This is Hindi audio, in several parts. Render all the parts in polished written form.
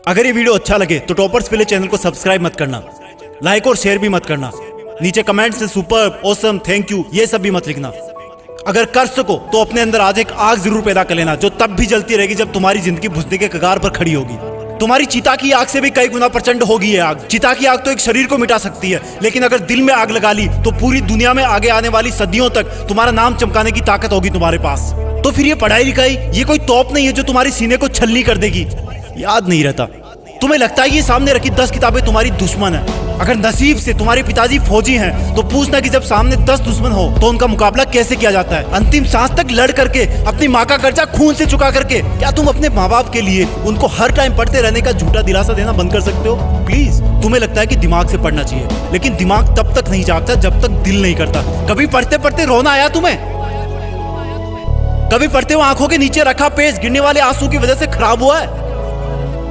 अगर ये वीडियो अच्छा लगे तो टॉपर्स के लिए चैनल को सब्सक्राइब मत करना, लाइक और शेयर भी मत करना, नीचे कमेंट्स में सुपर, ऑसम, थैंक यू ये सब भी मत लिखना। अगर कर सको तो अपने अंदर आज एक आग जरूर पैदा कर लेना, जो तब भी जलती रहेगी जब तुम्हारी जिंदगी बुझने के कगार पर खड़ी होगी। तुम्हारी चिता की आग से भी कई गुना प्रचंड होगी ये आग। चिता की आग तो एक शरीर को मिटा सकती है, लेकिन अगर दिल में आग लगा ली तो पूरी दुनिया में आगे आने वाली सदियों तक तुम्हारा नाम चमकाने की ताकत होगी तुम्हारे पास। तो फिर ये पढ़ाई लिखाई ये कोई तोप नहीं है जो तुम्हारे सीने को छलनी कर देगी। याद नहीं रहता, तुम्हें लगता है ये सामने रखी 10 किताबें तुम्हारी दुश्मन है। अगर नसीब से तुम्हारे पिताजी फौजी हैं तो पूछना कि जब सामने 10 दुश्मन हो तो उनका मुकाबला कैसे किया जाता है। अंतिम सांस तक लड़ करके, अपनी माँ का कर्जा खून से चुका करके, क्या तुम अपने माँ बाप के लिए उनको हर टाइम पढ़ते रहने का झूठा दिलासा देना बंद कर सकते हो? प्लीज। तुम्हें लगता है कि दिमाग से पढ़ना चाहिए, लेकिन दिमाग तब तक नहीं जागता जब तक दिल नहीं करता। कभी पढ़ते पढ़ते रोना आया तुम्हें? कभी पढ़ते हुए आंखों के नीचे रखा पेज गिरने वाले आंसू की वजह से खराब हुआ है?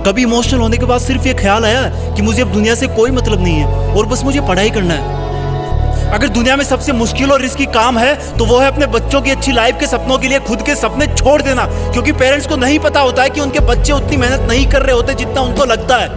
कभी इमोशनल होने के बाद सिर्फ ये ख्याल आया कि मुझे अब दुनिया से कोई मतलब नहीं है और बस मुझे पढ़ाई करना है? अगर दुनिया में सबसे मुश्किल और रिस्की काम है तो वो है अपने बच्चों की अच्छी लाइफ के सपनों के लिए खुद के सपने छोड़ देना, क्योंकि पेरेंट्स को नहीं पता होता है कि उनके बच्चे उतनी मेहनत नहीं कर रहे होते जितना उनको लगता है।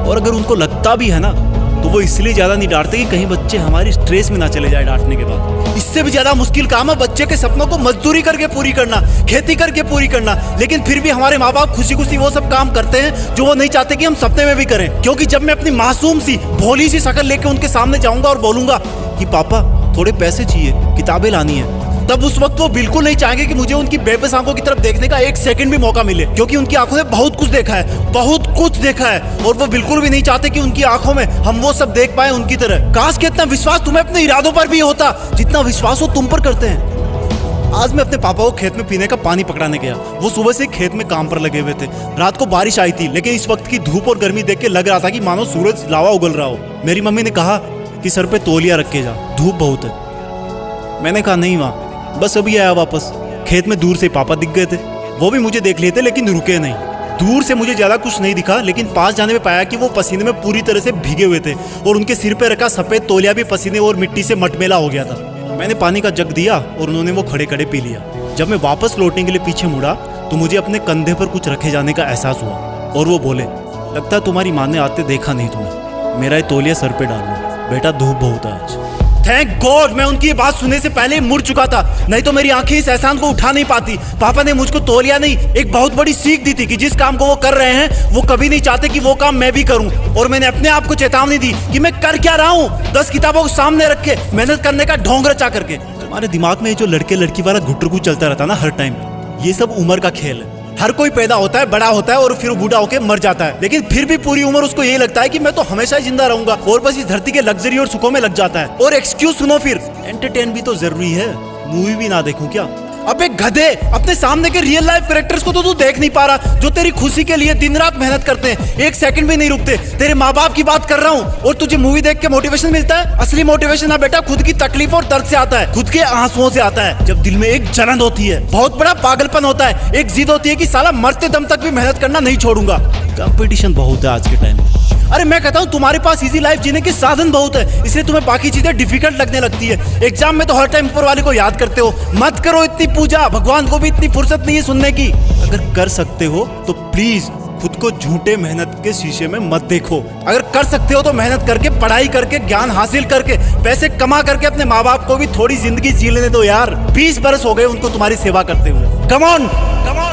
और अगर उनको लगता भी है ना तो वो इसलिए ज्यादा नहीं डांटते कि कहीं बच्चे हमारी स्ट्रेस में ना चले जाए डांटने के बाद। इससे भी ज्यादा मुश्किल काम है बच्चे के सपनों को मजदूरी करके पूरी करना, खेती करके पूरी करना। लेकिन फिर भी हमारे माँ बाप खुशी खुशी वो सब काम करते हैं जो वो नहीं चाहते कि हम सपने में भी करें। क्योंकि जब मैं अपनी मासूम सी भोली सी शक्ल लेके उनके सामने जाऊंगा और बोलूंगा कि पापा थोड़े पैसे चाहिए, किताबें लानी है, तब उस वक्त वो बिल्कुल नहीं चाहेंगे कि मुझे उनकी बेबस आंखों की तरफ देखने का एक सेकंड भी मौका मिले, क्योंकि उनकी आंखों ने बहुत कुछ देखा है, बहुत कुछ देखा है। और वो बिल्कुल भी नहीं चाहते कि उनकी आंखों में हम वो सब देख पाए उनकी तरह। काश कि इतना विश्वास तुम्हें अपने इरादों पर भी होता जितना विश्वास वो तुम पर करते हैं। आज मैं अपने पापा को खेत में पीने का पानी पकड़ाने गया। वो सुबह से खेत में काम पर लगे हुए थे। रात को बारिश आई थी, लेकिन इस वक्त की धूप और गर्मी देख के लग रहा था कि मानो सूरज लावा उगल रहा हो। मेरी मम्मी ने कहा कि सर पे तौलिया रख के जा, धूप बहुत है। मैंने कहा नहीं माँ, बस अभी आया वापस। खेत में दूर से पापा दिख गए थे। वो भी मुझे देख लिए थे लेकिन रुके नहीं। दूर से मुझे ज्यादा कुछ नहीं दिखा, लेकिन पास जाने में पाया कि वो पसीने में पूरी तरह से भीगे हुए थे और उनके सिर पे रखा सफेद तौलिया भी पसीने और मिट्टी से मटमेला हो गया था। मैंने पानी का जग दिया और उन्होंने वो खड़े खड़े पी लिया। जब मैं वापस लौटने के लिए पीछे मुड़ा तो मुझे अपने कंधे पर कुछ रखे जाने का एहसास हुआ और वो बोले, लगता है तुम्हारी माँ ने आते देखा नहीं तुम्हें, मेरा ये तौलिया सर पे डाल लो, बेटा धूप बहुत है आज। थैंक गॉड मैं उनकी ये बात सुनने से पहले ही मुड़ चुका था, नहीं तो मेरी आंखें इस एहसान को उठा नहीं पाती। पापा ने मुझको तौलिया नहीं, एक बहुत बड़ी सीख दी थी कि जिस काम को वो कर रहे हैं वो कभी नहीं चाहते कि वो काम मैं भी करूं। और मैंने अपने आप को चेतावनी दी कि मैं कर क्या रहा हूं, 10 किताबों को सामने रख के मेहनत करने का ढोंग रचा करके। तुम्हारे दिमाग में जो लड़के लड़की वाला घुटरगु चलता रहता ना हर टाइम, ये सब उम्र का खेल है। हर कोई पैदा होता है, बड़ा होता है और फिर बूढ़ा होकर मर जाता है, लेकिन फिर भी पूरी उम्र उसको यही लगता है कि मैं तो हमेशा ही जिंदा रहूंगा और बस इस धरती के लग्जरी और सुखों में लग जाता है। और एक्सक्यूज सुनो, फिर एंटरटेन भी तो जरूरी है, मूवी भी ना देखूं क्या? अबे गधे, अपने सामने के रियल लाइफ कैरेक्टर्स को तो तू देख नहीं पा रहा, जो तेरी खुशी के लिए दिन रात मेहनत करते हैं, एक सेकंड भी नहीं रुकते। तेरे माँ बाप की बात कर रहा हूँ और तुझे मूवी देख के मोटिवेशन मिलता है? असली मोटिवेशन ना बेटा खुद की तकलीफ और दर्द से आता है, खुद के आंसुओं से आता है। जब दिल में एक जलन होती है, बहुत बड़ा पागलपन होता है, एक जिद होती है कि साला मरते दम तक भी मेहनत करना नहीं छोड़ूंगा। कंपटीशन बहुत है आज के टाइम में। अरे मैं कहता हूँ तुम्हारे पास इजी लाइफ जीने के साधन बहुत है, इसलिए तुम्हें बाकी चीजें डिफिकल्ट लगने लगती है। एग्जाम में तो हर टाइम ऊपर वाले को याद करते हो। मत करो इतनी पूजा, भगवान को भी इतनी फुर्सत नहीं है सुनने की। अगर कर सकते हो तो प्लीज खुद को झूठे मेहनत के शीशे में मत देखो। अगर कर सकते हो तो मेहनत करके, पढ़ाई करके, ज्ञान हासिल करके, पैसे कमा करके अपने माँ बाप को भी थोड़ी जिंदगी जी लेने दो यार। 20 बरस हो गए उनको तुम्हारी सेवा करते हुए। कम ऑन,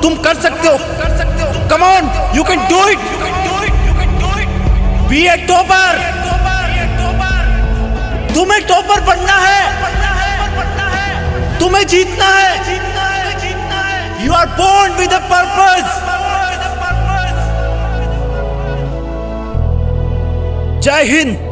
तुम कर सकते हो, come on, you can do it. Be a topper, तुम्हें टॉपर बनना है, तुम्हें जीतना है। You are born with a purpose. जय हिंद।